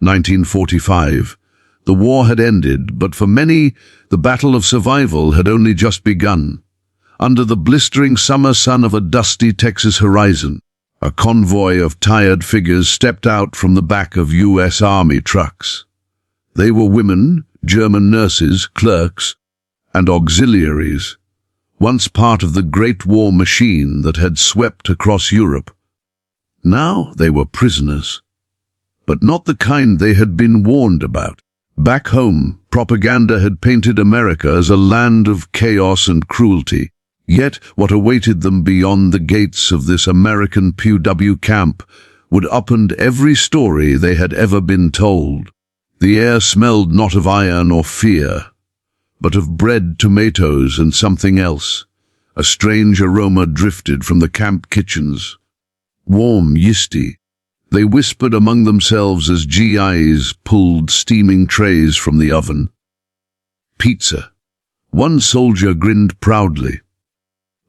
1945. The war had ended, but for many, the battle of survival had only just begun. Under the blistering summer sun of a dusty Texas horizon, a convoy of tired figures stepped out from the back of U.S. Army trucks. They were women, German nurses, clerks, and auxiliaries, once part of the Great War machine that had swept across Europe. Now they were prisoners, but not the kind they had been warned about. Back home, propaganda had painted America as a land of chaos and cruelty. Yet what awaited them beyond the gates of this American POW camp would upend every story they had ever been told. The air smelled not of iron or fear, but of bread, tomatoes, and something else. A strange aroma drifted from the camp kitchens. Warm, yeasty. They whispered among themselves as GIs pulled steaming trays from the oven. Pizza. One soldier grinned proudly,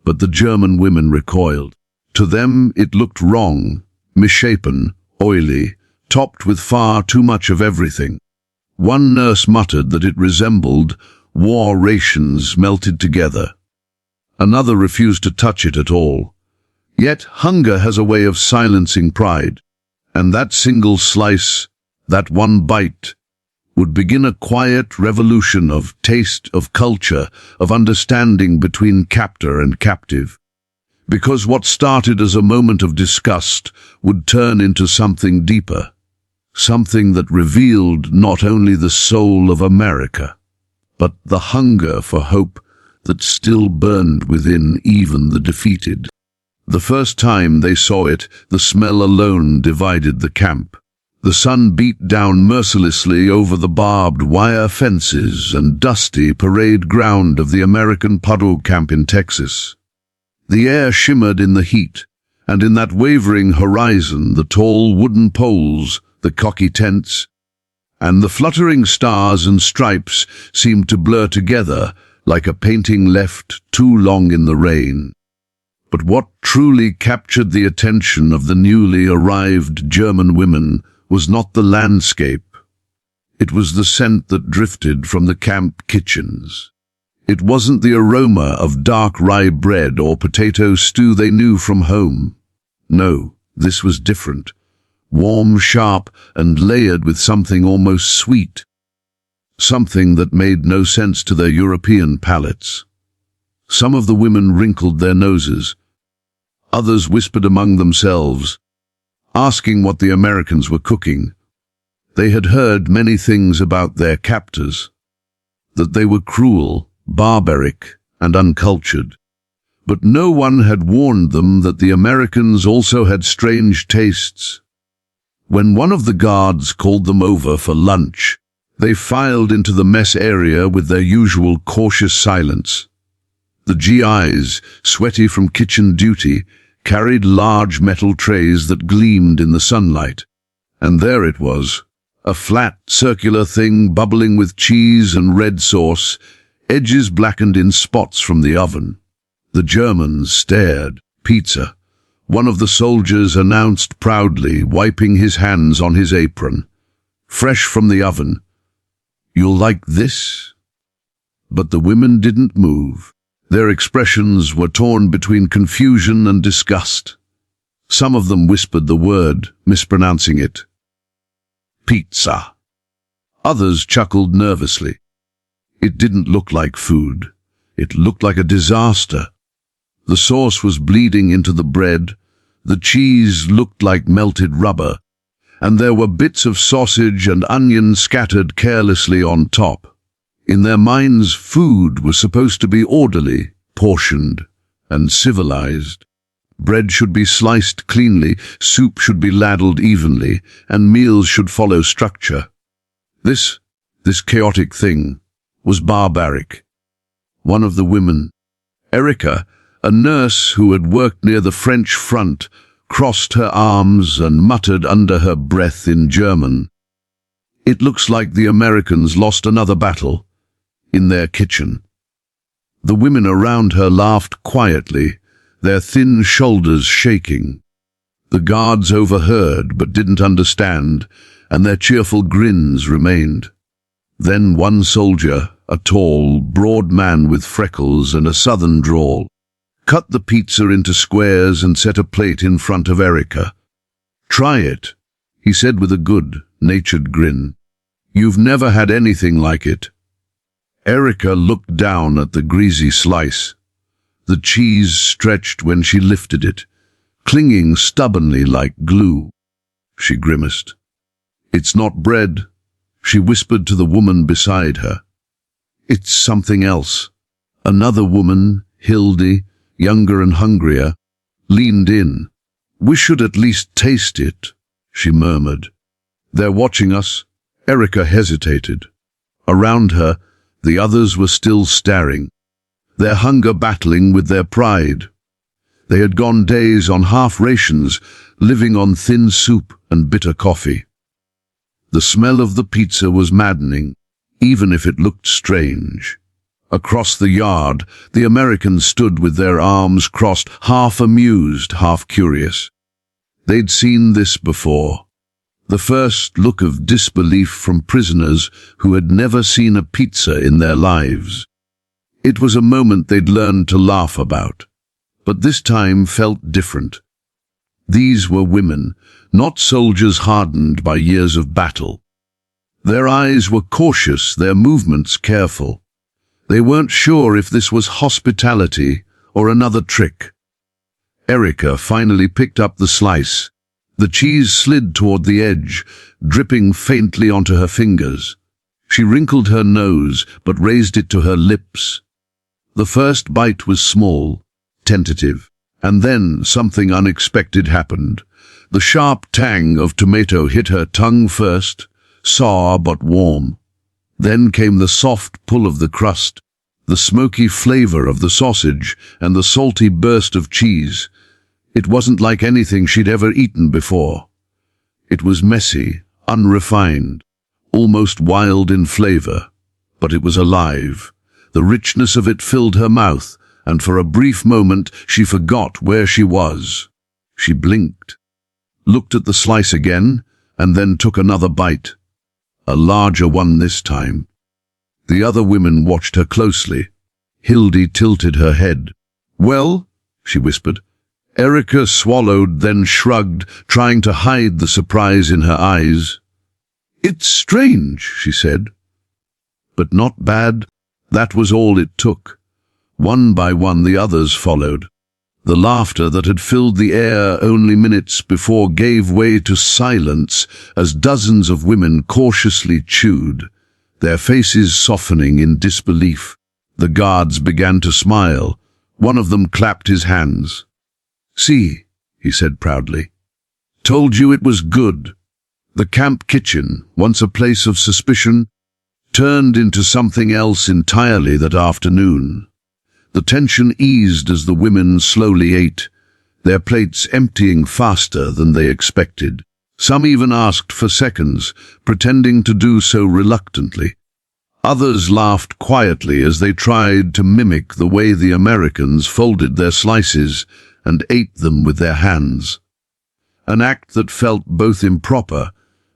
but the German women recoiled. To them it looked wrong, misshapen, oily, topped with far too much of everything. One nurse muttered that it resembled war rations melted together. Another refused to touch it at all. Yet hunger has a way of silencing pride, and that single slice, that one bite, would begin a quiet revolution of taste, of culture, of understanding between captor and captive. Because what started as a moment of disgust would turn into something deeper, something that revealed not only the soul of America, but the hunger for hope that still burned within even the defeated. The first time they saw it, the smell alone divided the camp. The sun beat down mercilessly over the barbed wire fences and dusty parade ground of the American POW camp in Texas. The air shimmered in the heat, and in that wavering horizon the tall wooden poles, the cocky tents, and the fluttering stars and stripes seemed to blur together like a painting left too long in the rain. But what truly captured the attention of the newly arrived German women was not the landscape. It was the scent that drifted from the camp kitchens. It wasn't the aroma of dark rye bread or potato stew they knew from home. No, this was different. Warm, sharp, and layered with something almost sweet. Something that made no sense to their European palates. Some of the women wrinkled their noses. Others whispered among themselves, asking what the Americans were cooking. They had heard many things about their captors, that they were cruel, barbaric, and uncultured. But no one had warned them that the Americans also had strange tastes. When one of the guards called them over for lunch, they filed into the mess area with their usual cautious silence. The GIs, sweaty from kitchen duty, carried large metal trays that gleamed in the sunlight. And there it was, a flat, circular thing bubbling with cheese and red sauce, edges blackened in spots from the oven. The Germans stared. Pizza. One of the soldiers announced proudly, wiping his hands on his apron. Fresh from the oven. "You'll like this?" But the women didn't move. Their expressions were torn between confusion and disgust. Some of them whispered the word, mispronouncing it. Pizza. Others chuckled nervously. It didn't look like food. It looked like a disaster. The sauce was bleeding into the bread, the cheese looked like melted rubber, and there were bits of sausage and onion scattered carelessly on top. In their minds, food was supposed to be orderly, portioned, and civilized. Bread should be sliced cleanly, soup should be ladled evenly, and meals should follow structure. This chaotic thing was barbaric. One of the women, Erica, a nurse who had worked near the French front, crossed her arms and muttered under her breath in German, "It looks like the Americans lost another battle," in their kitchen. The women around her laughed quietly, their thin shoulders shaking. The guards overheard but didn't understand, and their cheerful grins remained. Then one soldier, a tall, broad man with freckles and a southern drawl, cut the pizza into squares and set a plate in front of Erica. "Try it," he said with a good-natured grin. "You've never had anything like it." Erica looked down at the greasy slice. The cheese stretched when she lifted it, clinging stubbornly like glue. She grimaced. "It's not bread," she whispered to the woman beside her. "It's something else." Another woman, Hildy, younger and hungrier, leaned in. "We should at least taste it," she murmured. "They're watching us." Erica hesitated. Around her, the others were still staring, their hunger battling with their pride. They had gone days on half rations, living on thin soup and bitter coffee. The smell of the pizza was maddening, even if it looked strange. Across the yard, the Americans stood with their arms crossed, half amused, half curious. They'd seen this before. The first look of disbelief from prisoners who had never seen a pizza in their lives. It was a moment they'd learned to laugh about, but this time felt different. These were women, not soldiers hardened by years of battle. Their eyes were cautious, their movements careful. They weren't sure if this was hospitality or another trick. Erica finally picked up the slice. The cheese slid toward the edge, dripping faintly onto her fingers. She wrinkled her nose, but raised it to her lips. The first bite was small, tentative, and then something unexpected happened. The sharp tang of tomato hit her tongue first, sour but warm. Then came the soft pull of the crust, the smoky flavor of the sausage, and the salty burst of cheese. It wasn't like anything she'd ever eaten before. It was messy, unrefined, almost wild in flavor, but it was alive. The richness of it filled her mouth, and for a brief moment she forgot where she was. She blinked, looked at the slice again, and then took another bite. A larger one this time. The other women watched her closely. Hildy tilted her head. "Well?" she whispered. Erica swallowed, then shrugged, trying to hide the surprise in her eyes. "It's strange," she said. "But not bad." That was all it took. One by one the others followed. The laughter that had filled the air only minutes before gave way to silence as dozens of women cautiously chewed, their faces softening in disbelief. The guards began to smile. One of them clapped his hands. "See," he said proudly. "Told you it was good." The camp kitchen, once a place of suspicion, turned into something else entirely that afternoon. The tension eased as the women slowly ate, their plates emptying faster than they expected. Some even asked for seconds, pretending to do so reluctantly. Others laughed quietly as they tried to mimic the way the Americans folded their slices and ate them with their hands. An act that felt both improper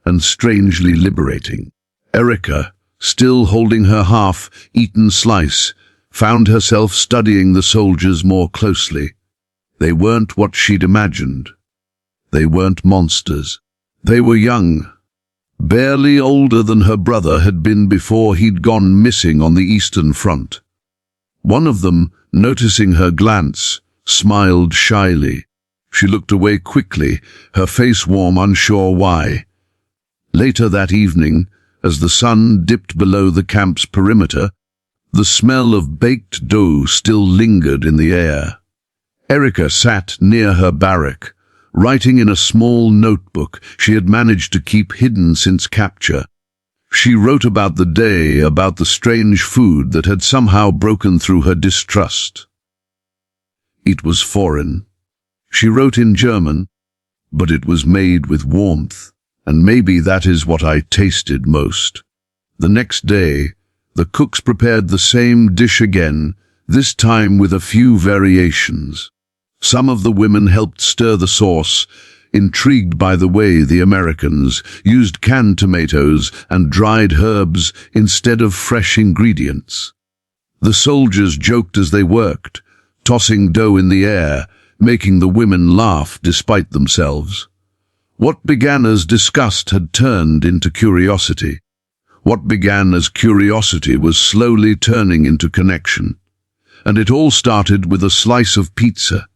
and strangely liberating. Erica, still holding her half-eaten slice, found herself studying the soldiers more closely. They weren't what she'd imagined. They weren't monsters. They were young, barely older than her brother had been before he'd gone missing on the Eastern Front. One of them, noticing her glance, smiled shyly. She looked away quickly, her face warm, unsure why. Later that evening, as the sun dipped below the camp's perimeter, the smell of baked dough still lingered in the air. Erica sat near her barrack, writing in a small notebook she had managed to keep hidden since capture. She wrote about the day, about the strange food that had somehow broken through her distrust. It was foreign. She wrote in German, but it was made with warmth, and maybe that is what I tasted most. The next day, the cooks prepared the same dish again, this time with a few variations. Some of the women helped stir the sauce, intrigued by the way the Americans used canned tomatoes and dried herbs instead of fresh ingredients. The soldiers joked as they worked, tossing dough in the air, making the women laugh despite themselves. What began as disgust had turned into curiosity. What began as curiosity was slowly turning into connection. And it all started with a slice of pizza,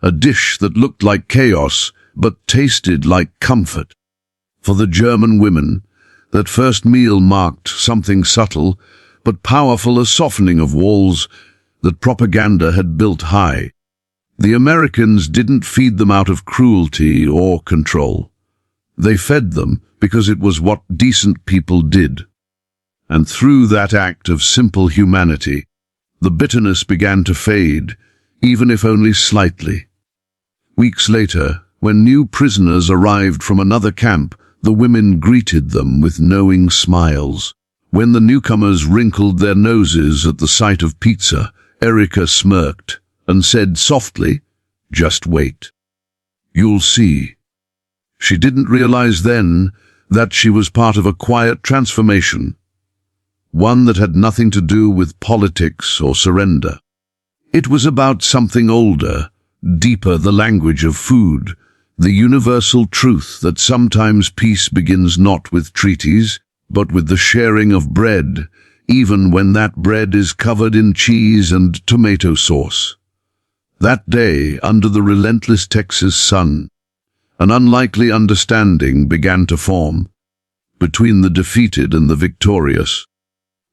a dish that looked like chaos but tasted like comfort. For the German women, that first meal marked something subtle but powerful, a softening of walls that propaganda had built high. The Americans didn't feed them out of cruelty or control. They fed them because it was what decent people did. And through that act of simple humanity, the bitterness began to fade, even if only slightly. Weeks later, when new prisoners arrived from another camp, the women greeted them with knowing smiles. When the newcomers wrinkled their noses at the sight of pizza, Erika smirked and said softly, "Just wait. You'll see." She didn't realize then that she was part of a quiet transformation, one that had nothing to do with politics or surrender. It was about something older, deeper, the language of food, the universal truth that sometimes peace begins not with treaties, but with the sharing of bread, even when that bread is covered in cheese and tomato sauce. That day, under the relentless Texas sun, an unlikely understanding began to form between the defeated and the victorious,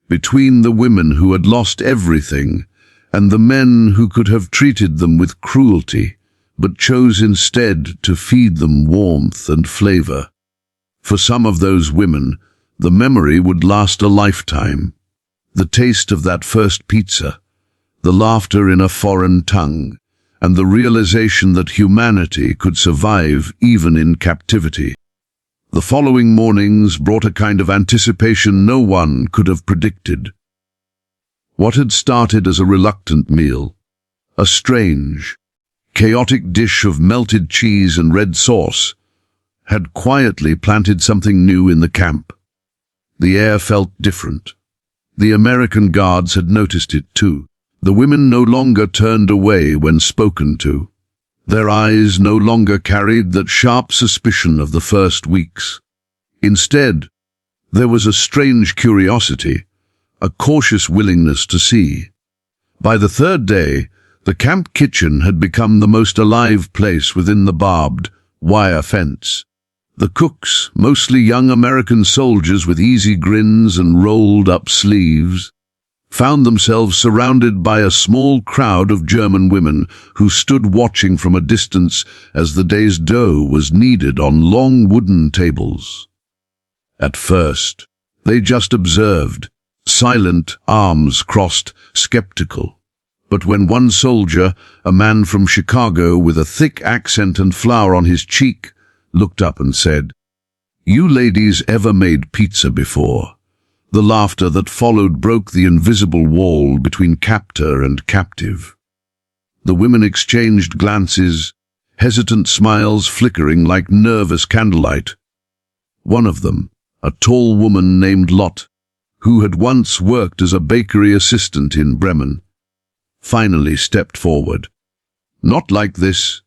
between the women who had lost everything and the men who could have treated them with cruelty, but chose instead to feed them warmth and flavor. For some of those women, the memory would last a lifetime. The taste of that first pizza, the laughter in a foreign tongue, and the realization that humanity could survive even in captivity. The following mornings brought a kind of anticipation no one could have predicted. What had started as a reluctant meal, a strange, chaotic dish of melted cheese and red sauce, had quietly planted something new in the camp. The air felt different. The American guards had noticed it too. The women no longer turned away when spoken to. Their eyes no longer carried that sharp suspicion of the first weeks. Instead, there was a strange curiosity, a cautious willingness to see. By the third day, the camp kitchen had become the most alive place within the barbed wire fence. The cooks, mostly young American soldiers with easy grins and rolled-up sleeves, found themselves surrounded by a small crowd of German women who stood watching from a distance as the day's dough was kneaded on long wooden tables. At first, they just observed, silent, arms crossed, skeptical. But when one soldier, a man from Chicago with a thick accent and flour on his cheek, looked up and said, "You ladies ever made pizza before?" The laughter that followed broke the invisible wall between captor and captive. The women exchanged glances, hesitant smiles flickering like nervous candlelight. One of them, a tall woman named Lot, who had once worked as a bakery assistant in Bremen, finally stepped forward. "Not like this,"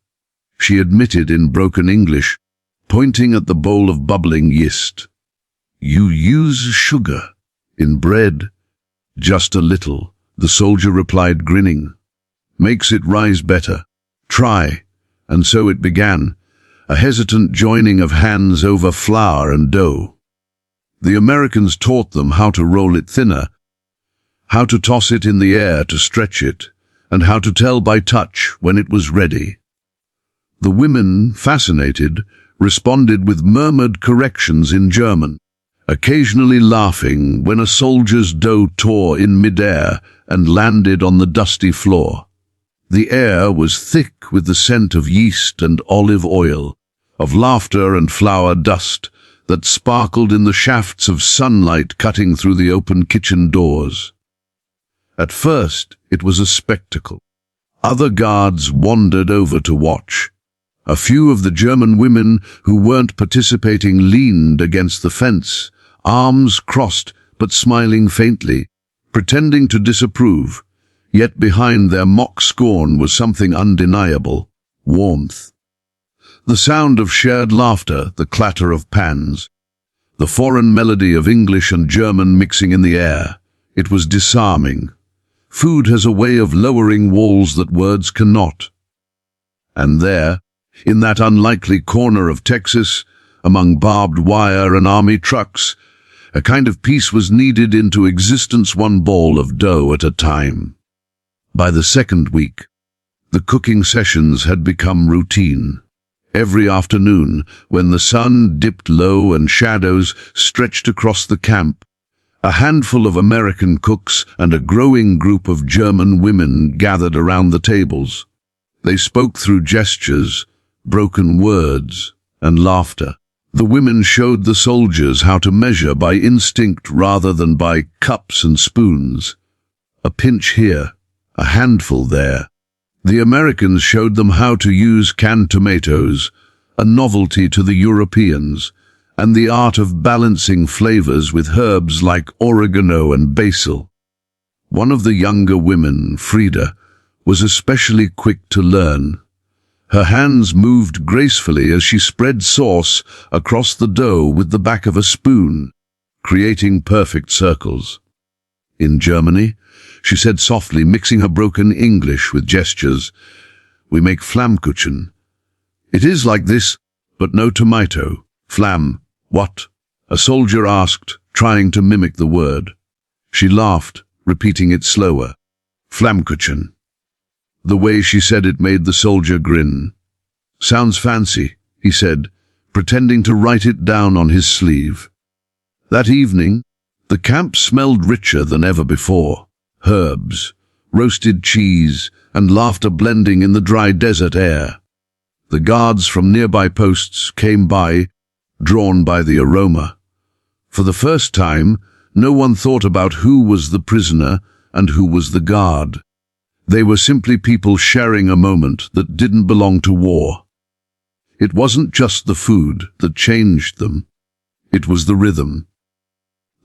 she admitted in broken English, pointing at the bowl of bubbling yeast. "You use sugar in bread?" "Just a little," the soldier replied, grinning. "Makes it rise better. Try." And so it began, a hesitant joining of hands over flour and dough. The Americans taught them how to roll it thinner, how to toss it in the air to stretch it, and how to tell by touch when it was ready. The women, fascinated, responded with murmured corrections in German, occasionally laughing when a soldier's dough tore in midair and landed on the dusty floor. The air was thick with the scent of yeast and olive oil, of laughter and flour dust that sparkled in the shafts of sunlight cutting through the open kitchen doors. At first, it was a spectacle. Other guards wandered over to watch. A few of the German women who weren't participating leaned against the fence, arms crossed but smiling faintly, pretending to disapprove. Yet behind their mock scorn was something undeniable: warmth. The sound of shared laughter, the clatter of pans, the foreign melody of English and German mixing in the air. It was disarming. Food has a way of lowering walls that words cannot. And there, in that unlikely corner of Texas, among barbed wire and army trucks, a kind of peace was kneaded into existence, one ball of dough at a time. By the second week, the cooking sessions had become routine. Every afternoon, when the sun dipped low and shadows stretched across the camp, a handful of American cooks and a growing group of German women gathered around the tables. They spoke through gestures, broken words, and laughter. The women showed the soldiers how to measure by instinct rather than by cups and spoons. A pinch here, a handful there. The Americans showed them how to use canned tomatoes, a novelty to the Europeans, and the art of balancing flavors with herbs like oregano and basil. One of the younger women, Frida, was especially quick to learn. Her hands moved gracefully as she spread sauce across the dough with the back of a spoon, creating perfect circles. In Germany, she said softly, mixing her broken English with gestures, "We make Flammkuchen. It is like this, but no tomato." "Flamm, what?" a soldier asked, trying to mimic the word. She laughed, repeating it slower. "Flammkuchen." The way she said it made the soldier grin. "Sounds fancy," he said, pretending to write it down on his sleeve. That evening, the camp smelled richer than ever before. Herbs, roasted cheese, and laughter blending in the dry desert air. The guards from nearby posts came by, drawn by the aroma. For the first time, no one thought about who was the prisoner and who was the guard. They were simply people sharing a moment that didn't belong to war. It wasn't just the food that changed them. It was the rhythm.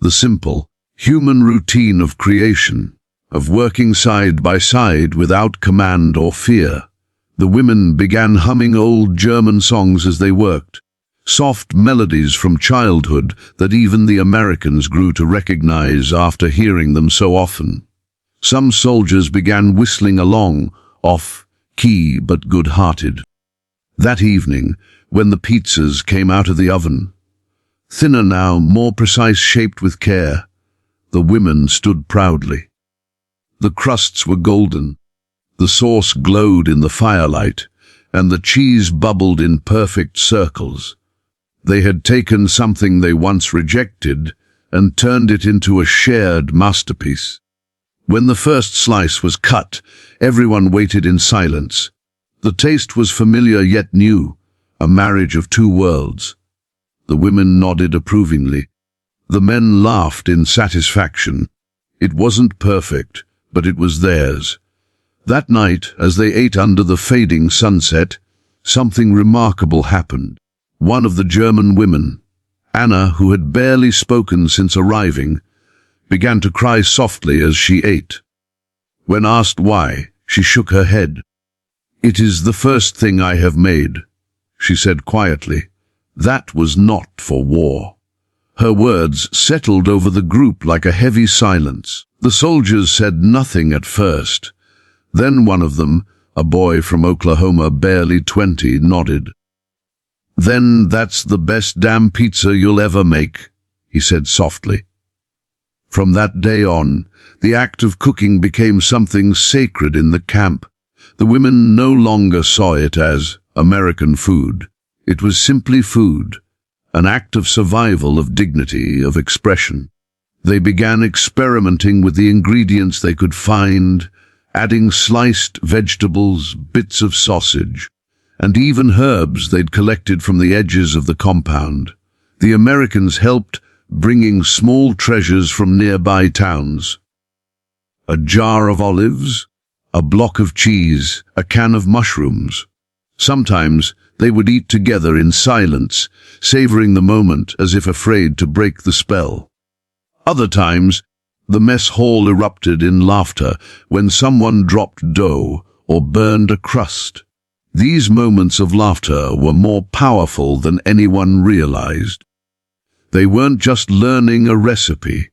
The simple, human routine of creation, of working side by side without command or fear. The women began humming old German songs as they worked, soft melodies from childhood that even the Americans grew to recognize after hearing them so often. Some soldiers began whistling along, off-key but good-hearted. That evening, when the pizzas came out of the oven, thinner now, more precise, shaped with care, the women stood proudly. The crusts were golden, the sauce glowed in the firelight, and the cheese bubbled in perfect circles. They had taken something they once rejected and turned it into a shared masterpiece. When the first slice was cut, everyone waited in silence. The taste was familiar yet new, a marriage of two worlds. The women nodded approvingly. The men laughed in satisfaction. It wasn't perfect, but it was theirs. That night, as they ate under the fading sunset, something remarkable happened. One of the German women, Anna, who had barely spoken since arriving, began to cry softly as she ate. When asked why, she shook her head. "It is the first thing I have made," she said quietly. That was not for war. Her words settled over the group like a heavy silence. The soldiers said nothing at first. Then one of them, a boy from Oklahoma, barely 20, nodded. "Then that's the best damn pizza you'll ever make," he said softly. From that day on, the act of cooking became something sacred in the camp. The women no longer saw it as American food. It was simply food, an act of survival, of dignity, of expression. They began experimenting with the ingredients they could find, adding sliced vegetables, bits of sausage, and even herbs they'd collected from the edges of the compound. The Americans helped, bringing small treasures from nearby towns. A jar of olives, a block of cheese, a can of mushrooms. Sometimes They would eat together in silence, savoring the moment as if afraid to break the spell. Other times, the mess hall erupted in laughter when someone dropped dough or burned a crust. These moments of laughter were more powerful than anyone realized. They weren't just learning a recipe.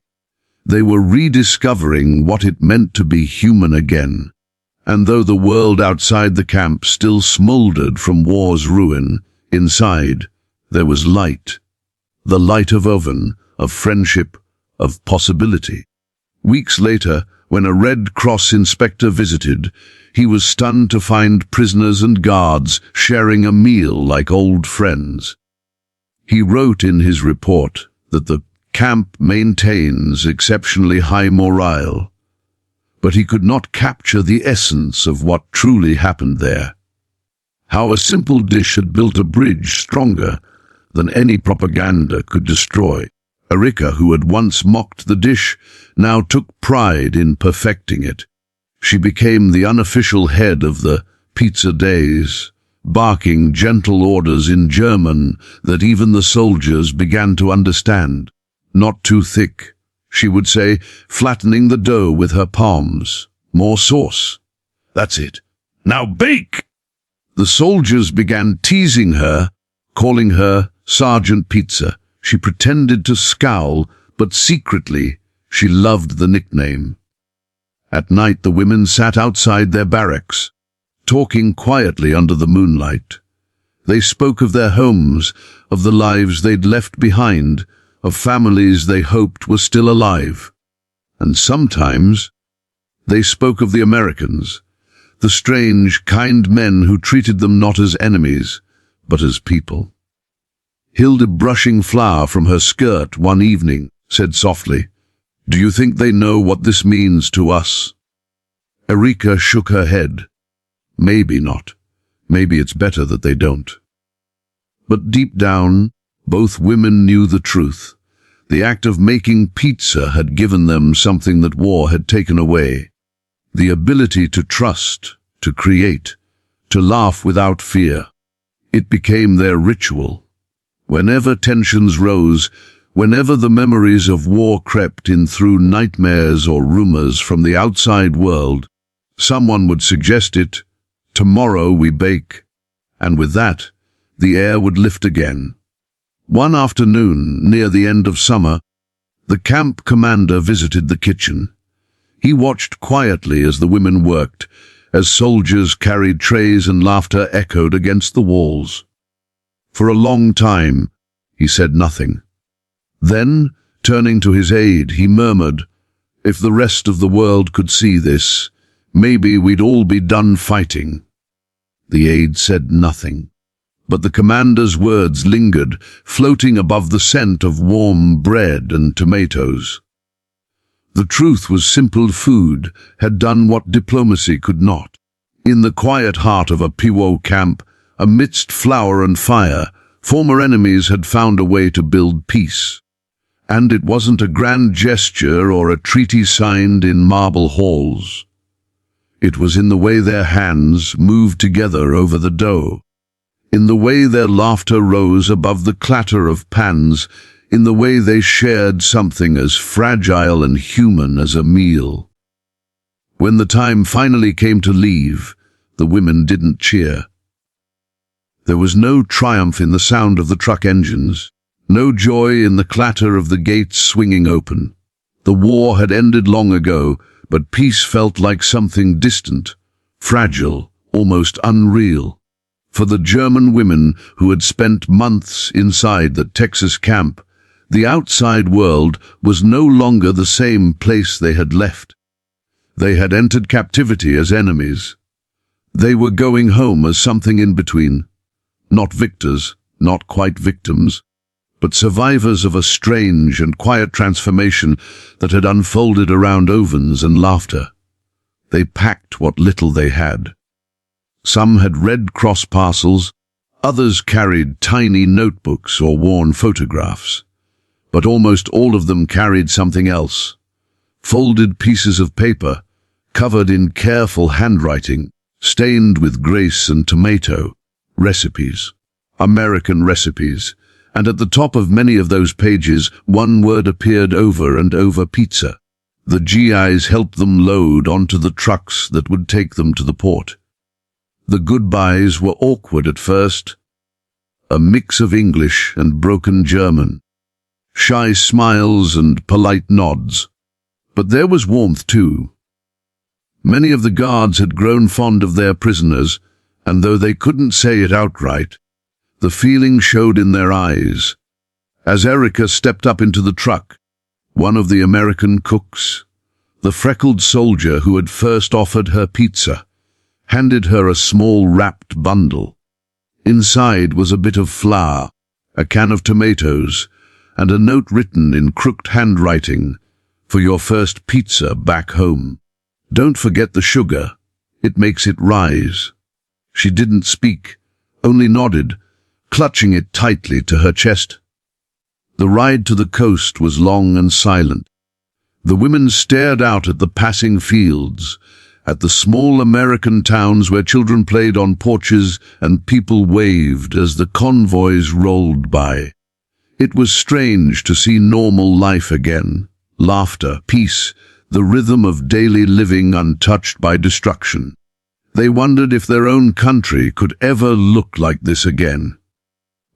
They were rediscovering what it meant to be human again. And though the world outside the camp still smoldered from war's ruin, inside there was light. The light of oven, of friendship, of possibility. Weeks later, when a Red Cross inspector visited, he was stunned to find prisoners and guards sharing a meal like old friends. He wrote in his report that the camp maintains exceptionally high morale, but he could not capture the essence of what truly happened there. How a simple dish had built a bridge stronger than any propaganda could destroy. Erika, who had once mocked the dish, now took pride in perfecting it. She became the unofficial head of the pizza days, barking gentle orders in German that even the soldiers began to understand. Not too thick, she would say, flattening the dough with her palms. More sauce. That's it. Now bake! The soldiers began teasing her, calling her Sergeant Pizza. She pretended to scowl, but secretly she loved the nickname. At night the women sat outside their barracks, talking quietly under the moonlight. They spoke of their homes, of the lives they'd left behind, of families they hoped were still alive. And sometimes they spoke of the Americans, the strange, kind men who treated them not as enemies, but as people. Hilda, brushing flour from her skirt one evening, said softly, "Do you think they know what this means to us?" Erika shook her head. Maybe not. Maybe it's better that they don't. But deep down, both women knew the truth. The act of making pizza had given them something that war had taken away. The ability to trust, to create, to laugh without fear. It became their ritual. Whenever tensions rose, whenever the memories of war crept in through nightmares or rumors from the outside world, someone would suggest it. Tomorrow we bake. And with that, the air would lift again. One afternoon, near the end of summer, the camp commander visited the kitchen. He watched quietly as the women worked, as soldiers carried trays and laughter echoed against the walls. For a long time, he said nothing. Then, turning to his aide, he murmured, "If the rest of the world could see this, maybe we'd all be done fighting." The aide said nothing, but the commander's words lingered, floating above the scent of warm bread and tomatoes. The truth was simple: food had done what diplomacy could not. In the quiet heart of a POW camp, amidst flour and fire, former enemies had found a way to build peace. And it wasn't a grand gesture or a treaty signed in marble halls. It was in the way their hands moved together over the dough, in the way their laughter rose above the clatter of pans, in the way they shared something as fragile and human as a meal. When the time finally came to leave, the women didn't cheer. There was no triumph in the sound of the truck engines, no joy in the clatter of the gates swinging open. The war had ended long ago, but peace felt like something distant, fragile, almost unreal. For the German women who had spent months inside the Texas camp, the outside world was no longer the same place they had left. They had entered captivity as enemies. They were going home as something in between. Not victors, not quite victims, but survivors of a strange and quiet transformation that had unfolded around ovens and laughter. They packed what little they had. Some had Red Cross parcels, others carried tiny notebooks or worn photographs. But almost all of them carried something else. Folded pieces of paper, covered in careful handwriting, stained with grace and tomato. Recipes. American recipes. And at the top of many of those pages, one word appeared over and over: pizza. The GIs helped them load onto the trucks that would take them to the port. The goodbyes were awkward at first, a mix of English and broken German, shy smiles and polite nods. But there was warmth too. Many of the guards had grown fond of their prisoners, and though they couldn't say it outright, the feeling showed in their eyes. As Erica stepped up into the truck, one of the American cooks, the freckled soldier who had first offered her pizza, handed her a small wrapped bundle. Inside was a bit of flour, a can of tomatoes, and a note written in crooked handwriting: "For your first pizza back home. Don't forget the sugar, it makes it rise." She didn't speak, only nodded, clutching it tightly to her chest. The ride to the coast was long and silent. The women stared out at the passing fields, at the small American towns where children played on porches and people waved as the convoys rolled by. It was strange to see normal life again, laughter, peace, the rhythm of daily living untouched by destruction. They wondered if their own country could ever look like this again.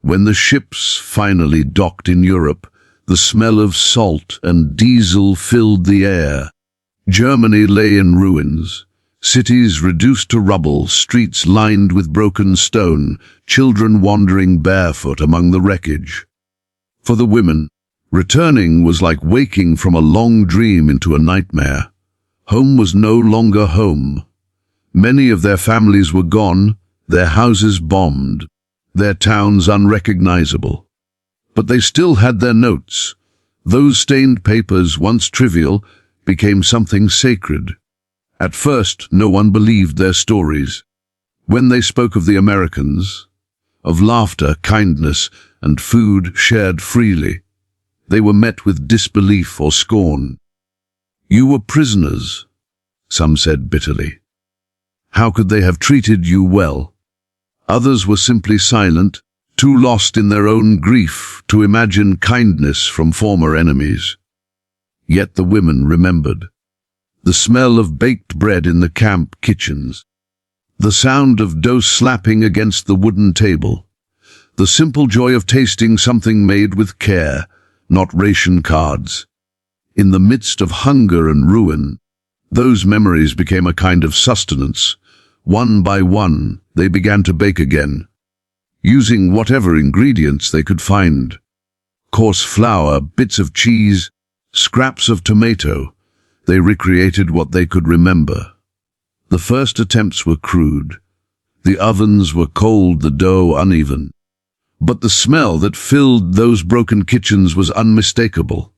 When the ships finally docked in Europe, the smell of salt and diesel filled the air. Germany lay in ruins, cities reduced to rubble, streets lined with broken stone, children wandering barefoot among the wreckage. For the women, returning was like waking from a long dream into a nightmare. Home was no longer home. Many of their families were gone, their houses bombed, their towns unrecognizable. But they still had their notes. Those stained papers, once trivial, became something sacred. At first, no one believed their stories. When they spoke of the Americans, of laughter, kindness, and food shared freely, they were met with disbelief or scorn. "You were prisoners," some said bitterly. "How could they have treated you well?" Others were simply silent, too lost in their own grief to imagine kindness from former enemies. Yet the women remembered. The smell of baked bread in the camp kitchens, the sound of dough slapping against the wooden table, the simple joy of tasting something made with care, not ration cards. In the midst of hunger and ruin, those memories became a kind of sustenance. One by one, they began to bake again, using whatever ingredients they could find. Coarse flour, bits of cheese, scraps of tomato. They recreated what they could remember. The first attempts were crude. The ovens were cold, the dough uneven. But the smell that filled those broken kitchens was unmistakable.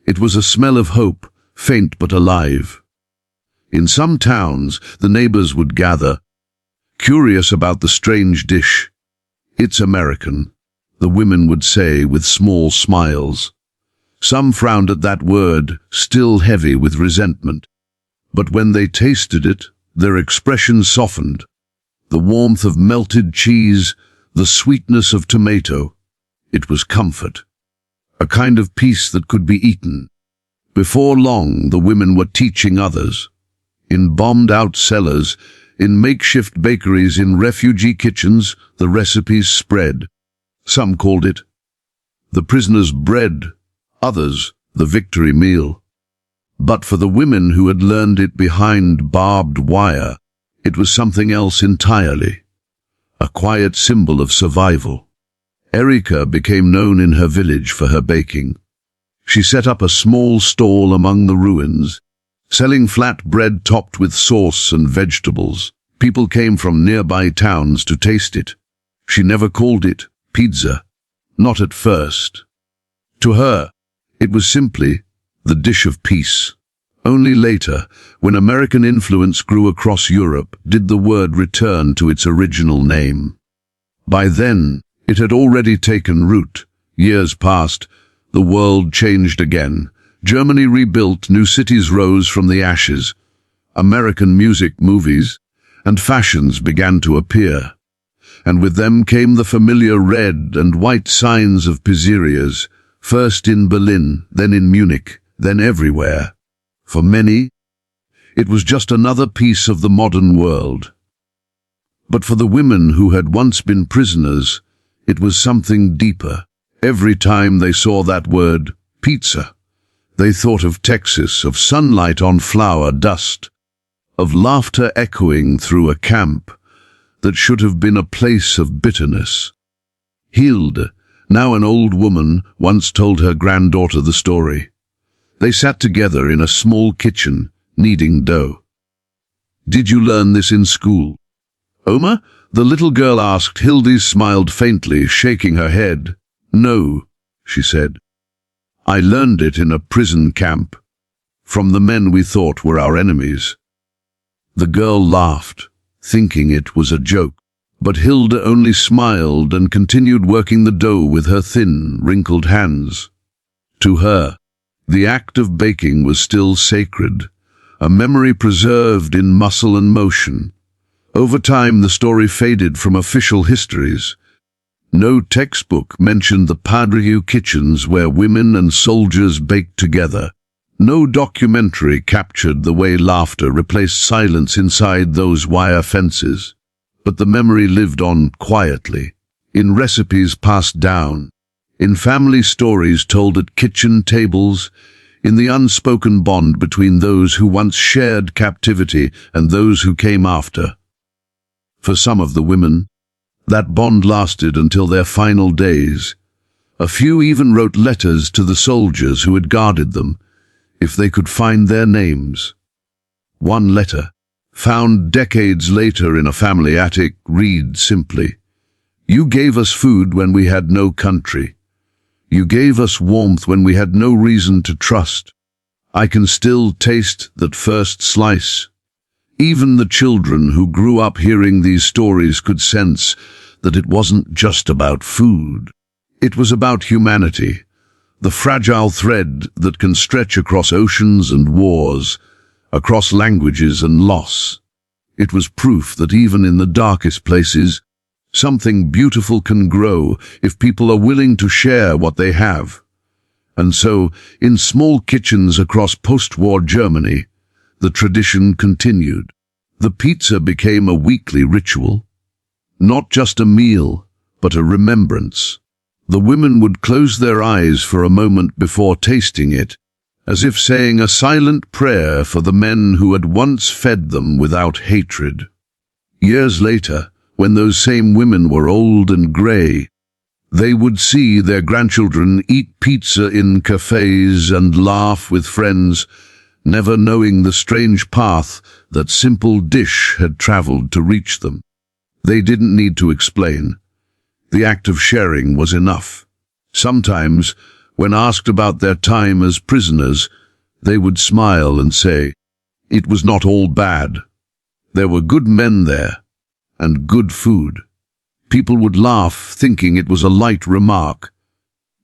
It was a smell of hope, faint but alive. In some towns, the neighbors would gather, curious about the strange dish. "It's American," the women would say with small smiles. Some frowned at that word, still heavy with resentment. But when they tasted it, their expressions softened. The warmth of melted cheese, the sweetness of tomato. It was comfort. A kind of peace that could be eaten. Before long, the women were teaching others. In bombed-out cellars, in makeshift bakeries, in refugee kitchens, the recipes spread. Some called it the prisoner's bread, others the victory meal. But for the women who had learned it behind barbed wire, it was something else entirely. A quiet symbol of survival. Erica became known in her village for her baking. She set up a small stall among the ruins, selling flat bread topped with sauce and vegetables. People came from nearby towns to taste it. She never called it pizza, not at first. To her, it was simply the dish of peace. Only later, when American influence grew across Europe, did the word return to its original name. By then, it had already taken root. Years passed, the world changed again. Germany rebuilt, new cities rose from the ashes. American music, movies, and fashions began to appear. and with them came the familiar red and white signs of pizzerias, first in Berlin, then in Munich, then everywhere. For many, it was just another piece of the modern world. But for the women who had once been prisoners, it was something deeper. Every time they saw that word, pizza, they thought of Texas, of sunlight on flour dust, of laughter echoing through a camp that should have been a place of bitterness. Hilde, now an old woman, once told her granddaughter the story. They sat together in a small kitchen, kneading dough. "Did you learn this in school?" "Oma?" the little girl asked. Hilde smiled faintly, shaking her head. "No," she said. "I learned it in a prison camp, from the men we thought were our enemies." The girl laughed, thinking it was a joke, but Hilde only smiled and continued working the dough with her thin, wrinkled hands. To her, the act of baking was still sacred, a memory preserved in muscle and motion. Over time, the story faded from official histories. No textbook mentioned the WWII kitchens where women and soldiers baked together. No documentary captured the way laughter replaced silence inside those wire fences. But the memory lived on quietly, in recipes passed down, in family stories told at kitchen tables, in the unspoken bond between those who once shared captivity and those who came after. For some of the women, that bond lasted until their final days. A few even wrote letters to the soldiers who had guarded them, if they could find their names. One letter, found decades later in a family attic, read simply, "You gave us food when we had no country. You gave us warmth when we had no reason to trust. I can still taste that first slice." Even the children who grew up hearing these stories could sense that it wasn't just about food. It was about humanity, the fragile thread that can stretch across oceans and wars, across languages and loss. It was proof that even in the darkest places, something beautiful can grow if people are willing to share what they have. And so, in small kitchens across post-war Germany, the tradition continued. The pizza became a weekly ritual, not just a meal, but a remembrance. The women would close their eyes for a moment before tasting it, as if saying a silent prayer for the men who had once fed them without hatred. Years later, when those same women were old and grey, they would see their grandchildren eat pizza in cafes and laugh with friends, never knowing the strange path that simple dish had traveled to reach them. They didn't need to explain. The act of sharing was enough. Sometimes, when asked about their time as prisoners, they would smile and say, "It was not all bad. There were good men there, and good food." People would laugh, thinking it was a light remark,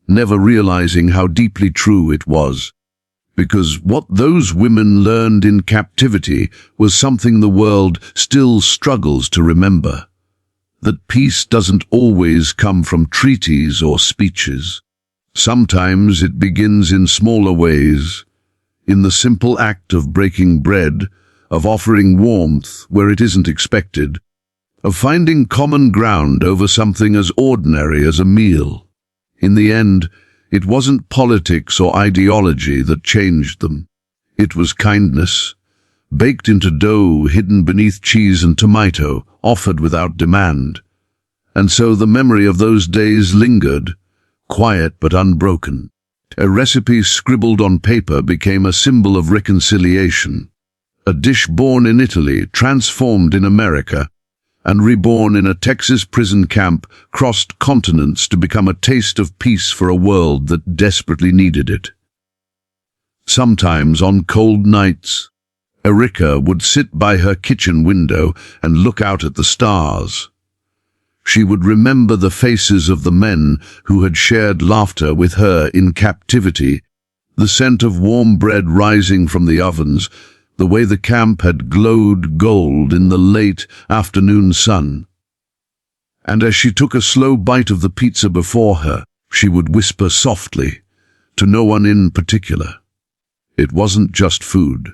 never realizing how deeply true it was. Because what those women learned in captivity was something the world still struggles to remember. That peace doesn't always come from treaties or speeches. Sometimes it begins in smaller ways, in the simple act of breaking bread, of offering warmth where it isn't expected, of finding common ground over something as ordinary as a meal. In the end, it wasn't politics or ideology that changed them. It was kindness, baked into dough, hidden beneath cheese and tomato, offered without demand. And so the memory of those days lingered, quiet but unbroken. A recipe scribbled on paper became a symbol of reconciliation. A dish born in Italy, transformed in America, and reborn in a Texas prison camp, crossed continents to become a taste of peace for a world that desperately needed it. Sometimes on cold nights, Erika would sit by her kitchen window and look out at the stars. She would remember the faces of the men who had shared laughter with her in captivity, the scent of warm bread rising from the ovens, the way the camp had glowed gold in the late afternoon sun. And as she took a slow bite of the pizza before her, she would whisper softly, to no one in particular. It wasn't just food.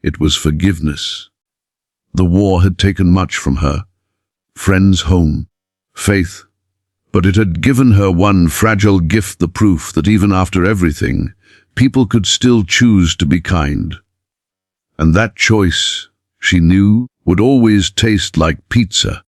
It was forgiveness. The war had taken much from her. Friends, home, faith. But it had given her one fragile gift, the proof that even after everything, people could still choose to be kind. And that choice, she knew, would always taste like pizza.